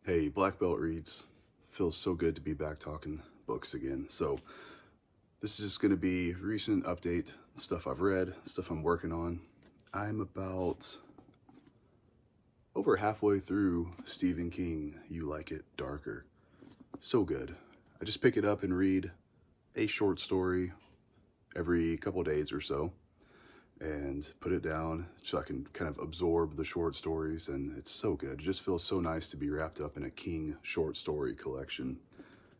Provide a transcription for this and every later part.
Hey, Black Belt Reads. Feels so good to be back talking books again. So this is just going to be recent update, stuff I've read, stuff I'm working on. I'm about over halfway through Stephen King, You Like It Darker. So good. I just pick it up and read a short story every couple days or so and put it down so I can kind of absorb the short stories, and it's so good. It just feels so nice to be wrapped up in a King short story collection.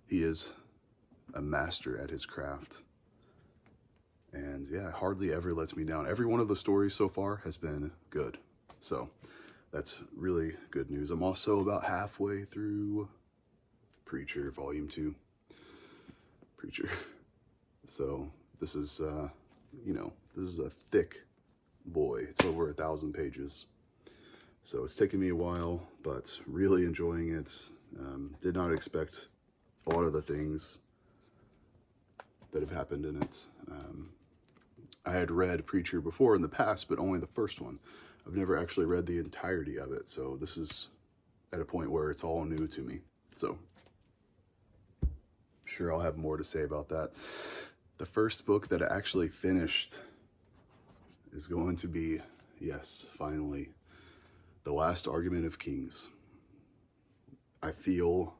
He is a master at his craft, and yeah, hardly ever lets me down. Every one of the stories so far has been good, so that's really good news. I'm also about halfway through Preacher Volume 2. Preacher. So this is this is a thick boy. It's over 1,000 pages. So it's taken me a while, but really enjoying it. Did not expect a lot of the things that have happened in it. I had read Preacher before in the past, but only the first one. I've never actually read the entirety of it, so this is at a point where it's all new to me. So I'm sure I'll have more to say about that. The first book that I actually finished is going to be, yes, finally, The Last Argument of Kings. I feel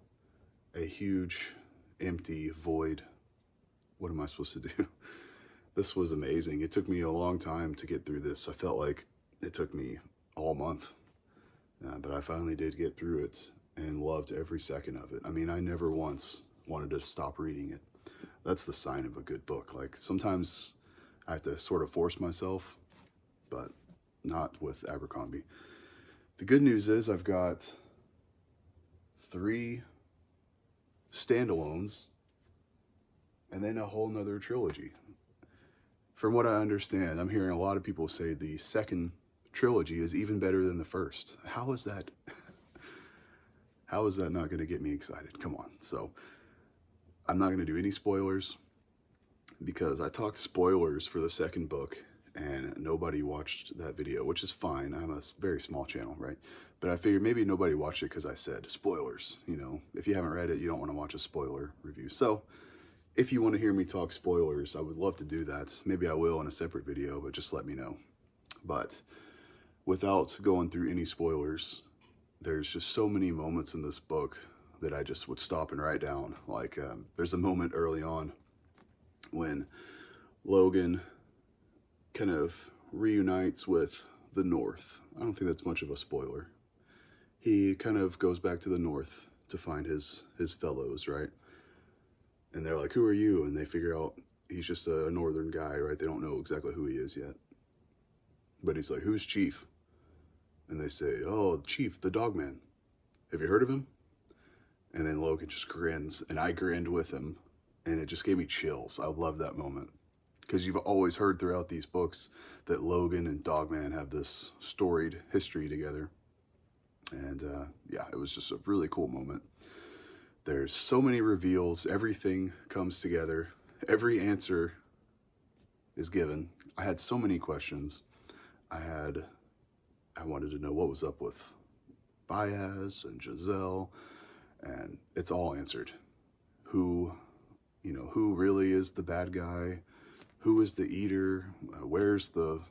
a huge, empty void. What am I supposed to do? This was amazing. It took me a long time to get through this. I felt like it took me all month, but I finally did get through it and loved every second of it. I mean, I never once wanted to stop reading it. That's the sign of a good book. Like, sometimes I have to sort of force myself, but not with Abercrombie. The good news is I've got 3 standalones and then a whole nother trilogy. From what I understand, I'm hearing a lot of people say the second trilogy is even better than the first. How is that? How is that not going to get me excited? Come on. So I'm not going to do any spoilers because I talked spoilers for the second book and nobody watched that video, which is fine. I'm a very small channel, right? But I figured maybe nobody watched it because I said spoilers. You know, if you haven't read it, you don't want to watch a spoiler review. So if you want to hear me talk spoilers, I would love to do that. Maybe I will in a separate video, but just let me know. But without going through any spoilers, there's just so many moments in this book that I just would stop and write down. Like, there's a moment early on when Logan kind of reunites with the North. I don't think that's much of a spoiler. He kind of goes back to the North to find his fellows, right? And they're like, who are you? And they figure out he's just a northern guy, right? They don't know exactly who he is yet. But he's like, who's Chief? And they say, oh, Chief, the dog man. Have you heard of him? And then Logan just grins, and I grinned with him, and it just gave me chills. I love that moment. Because you've always heard throughout these books that Logan and Dogman have this storied history together. And yeah, it was just a really cool moment. There's so many reveals. Everything comes together. Every answer is given. I had so many questions. I wanted to know what was up with Baez and Giselle, and it's all answered. Who really is the bad guy? Who is the eater? Where's the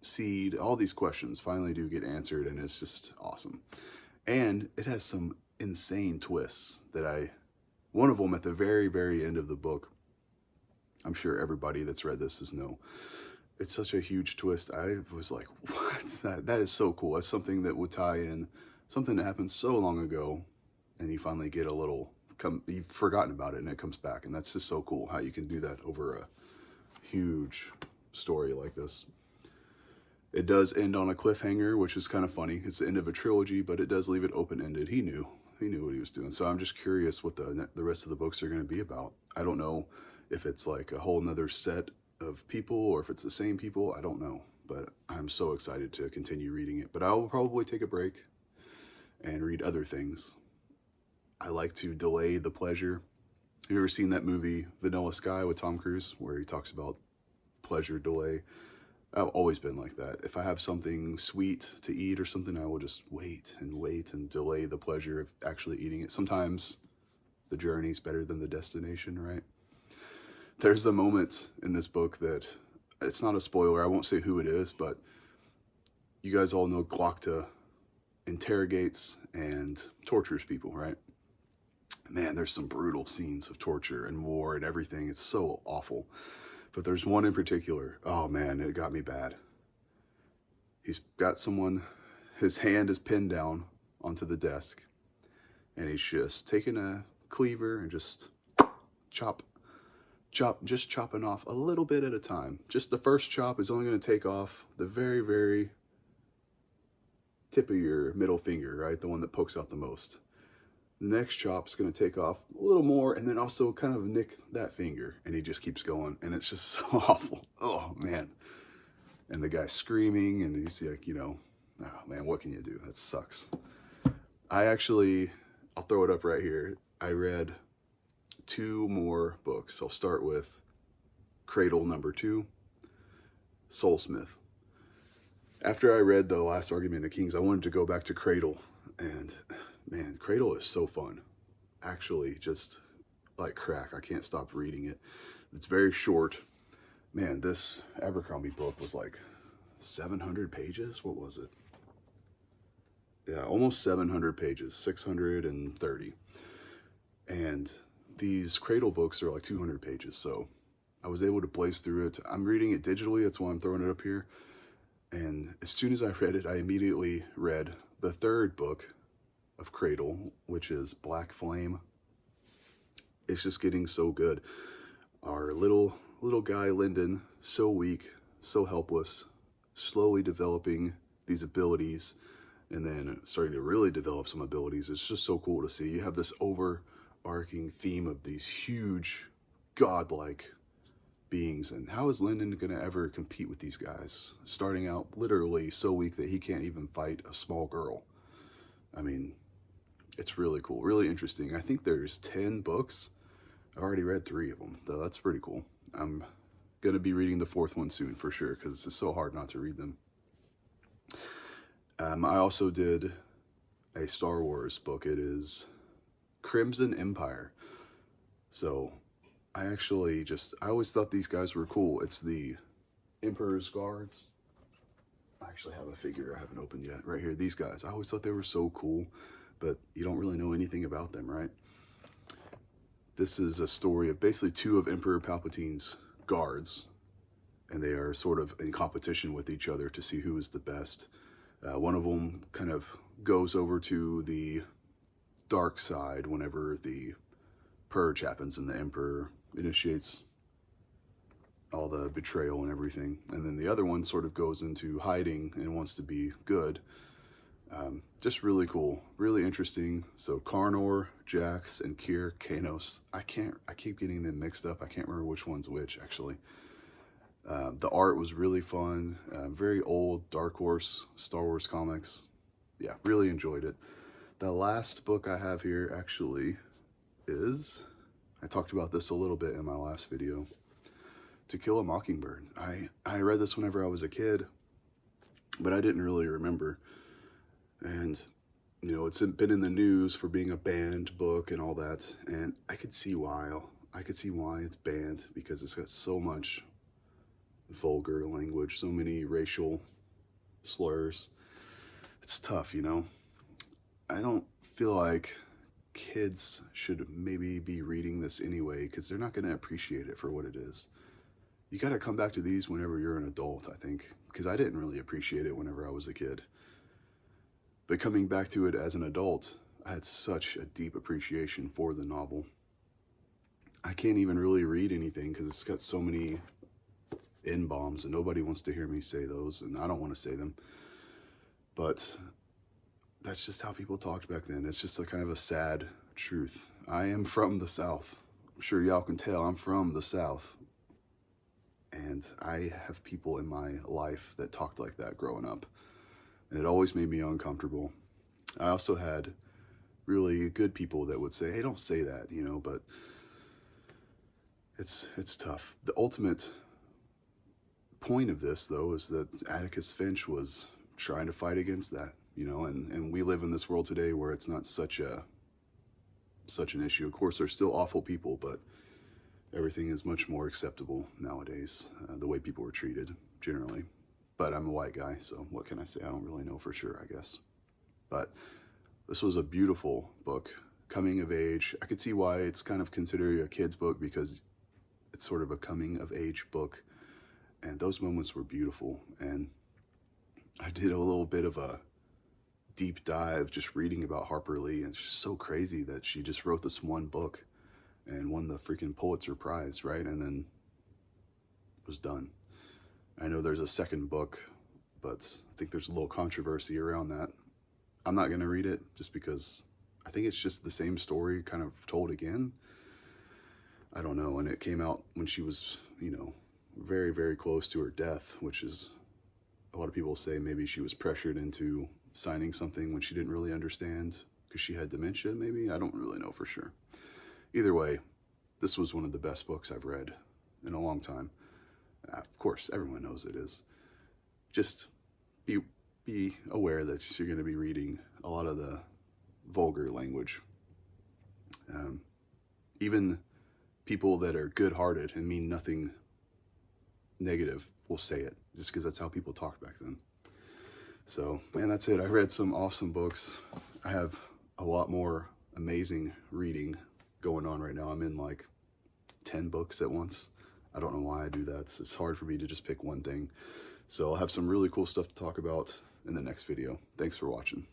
seed? All these questions finally do get answered, and it's just awesome. And it has some insane twists that one of them at the very, very end of the book, I'm sure everybody that's read this is it's such a huge twist. I was like, what? That is so cool. That's something that would tie in something that happened so long ago, and you finally get you've forgotten about it and it comes back. And that's just so cool how you can do that over a huge story like this. It does end on a cliffhanger, which is kind of funny. It's the end of a trilogy, but it does leave it open-ended. He knew what he was doing. So I'm just curious what the rest of the books are going to be about. I don't know if it's like a whole nother set of people or if it's the same people. I don't know, but I'm so excited to continue reading it. But I will probably take a break and read other things. I like to delay the pleasure. Have you ever seen that movie Vanilla Sky with Tom Cruise, where he talks about pleasure delay? I've always been like that. If I have something sweet to eat or something, I will just wait and delay the pleasure of actually eating it. Sometimes the journey's better than the destination, right? There's a moment in this book that, it's not a spoiler, I won't say who it is, but you guys all know Glocta interrogates and tortures people, right? Man, there's some brutal scenes of torture and war and everything. It's so awful. But there's one in particular, oh man, it got me bad. He's got someone, his hand is pinned down onto the desk, and he's just taking a cleaver and just just chopping off a little bit at a time. Just the first chop is only going to take off the very, very tip of your middle finger, right? The one that pokes out the most. The next chop is going to take off a little more and then also kind of nick that finger. And he just keeps going, and it's just so awful. Oh, man. And the guy's screaming, and he's like, you know, oh, man, what can you do? That sucks. I'll throw it up right here. I read 2 more books. I'll start with Cradle #2, Soulsmith. After I read The Last Argument of Kings, I wanted to go back to Cradle, and man, Cradle is so fun. Actually, just like crack. I can't stop reading it. It's very short. Man, this Abercrombie book was like 700 pages. What was it? Yeah, almost 700 pages, 630. And these Cradle books are like 200 pages, so I was able to blaze through it. I'm reading it digitally, that's why I'm throwing it up here. And as soon as I read it, I immediately read the 3rd book of Cradle, which is Black Flame. It's just getting so good. Our little guy, Lyndon, so weak, so helpless, slowly developing these abilities, and then starting to really develop some abilities. It's just so cool to see. You have this overarching theme of these huge, godlike beings, and how is Lyndon gonna ever compete with these guys, starting out literally so weak that he can't even fight a small girl? I mean, it's really cool, really interesting. I think there's 10 books. I've already read 3 of them, so that's pretty cool. I'm gonna be reading the 4th one soon for sure, because it's so hard not to read them. I also did a Star Wars book. It is Crimson Empire. So I always thought these guys were cool. It's the Emperor's Guards. I actually have a figure I haven't opened yet right here. These guys, I always thought they were so cool, but you don't really know anything about them, right? This is a story of basically 2 of Emperor Palpatine's guards, and they are sort of in competition with each other to see who is the best. One of them kind of goes over to the dark side whenever the purge happens and the Emperor initiates all the betrayal and everything. And then the other one sort of goes into hiding and wants to be good. Just really cool, really interesting. So Karnor, Jax, and Kir Kanos. I keep getting them mixed up. I can't remember which one's which, actually. The art was really fun. Very old Dark Horse Star Wars comics. Yeah, really enjoyed it. The last book I have here actually is, I talked about this a little bit in my last video, To Kill a Mockingbird. I read this whenever I was a kid, but I didn't really remember. And, you know, it's been in the news for being a banned book and all that. And I could see why. It's banned, because it's got so much vulgar language, so many racial slurs. It's tough, you know. I don't feel like kids should maybe be reading this anyway, because they're not going to appreciate it for what it is. You got to come back to these whenever you're an adult, I think, because I didn't really appreciate it whenever I was a kid. But coming back to it as an adult, I had such a deep appreciation for the novel. I can't even really read anything because it's got so many N-bombs, and nobody wants to hear me say those, and I don't want to say them. But that's just how people talked back then. It's just a kind of a sad truth. I am from the South. I'm sure y'all can tell I'm from the South. And I have people in my life that talked like that growing up. And it always made me uncomfortable. I also had really good people that would say, hey, don't say that, you know, but it's tough. The ultimate point of this, though, is that Atticus Finch was trying to fight against that, you know, and we live in this world today where it's not such an issue. Of course, there's still awful people, but everything is much more acceptable nowadays, the way people were treated, generally. But I'm a white guy, so what can I say? I don't really know for sure, I guess. But this was a beautiful book, coming of age. I could see why it's kind of considered a kid's book, because it's sort of a coming of age book. And those moments were beautiful. And I did a little bit of a deep dive just reading about Harper Lee. And it's just so crazy that she just wrote this one book and won the freaking Pulitzer Prize, right? And then was done. I know there's a second book, but I think there's a little controversy around that. I'm not going to read it just because I think it's just the same story kind of told again. I don't know. And it came out when she was, you know, very, very close to her death, which is, a lot of people say maybe she was pressured into signing something when she didn't really understand because she had dementia, maybe. I don't really know for sure. Either way, this was one of the best books I've read in a long time. Of course, everyone knows it is. Just be aware that you're going to be reading a lot of the vulgar language. Even people that are good-hearted and mean nothing negative will say it, just because that's how people talked back then. So, man, that's it. I read some awesome books. I have a lot more amazing reading going on right now. I'm in like 10 books at once. I don't know why I do that. It's hard for me to just pick one thing. So I'll have some really cool stuff to talk about in the next video. Thanks for watching.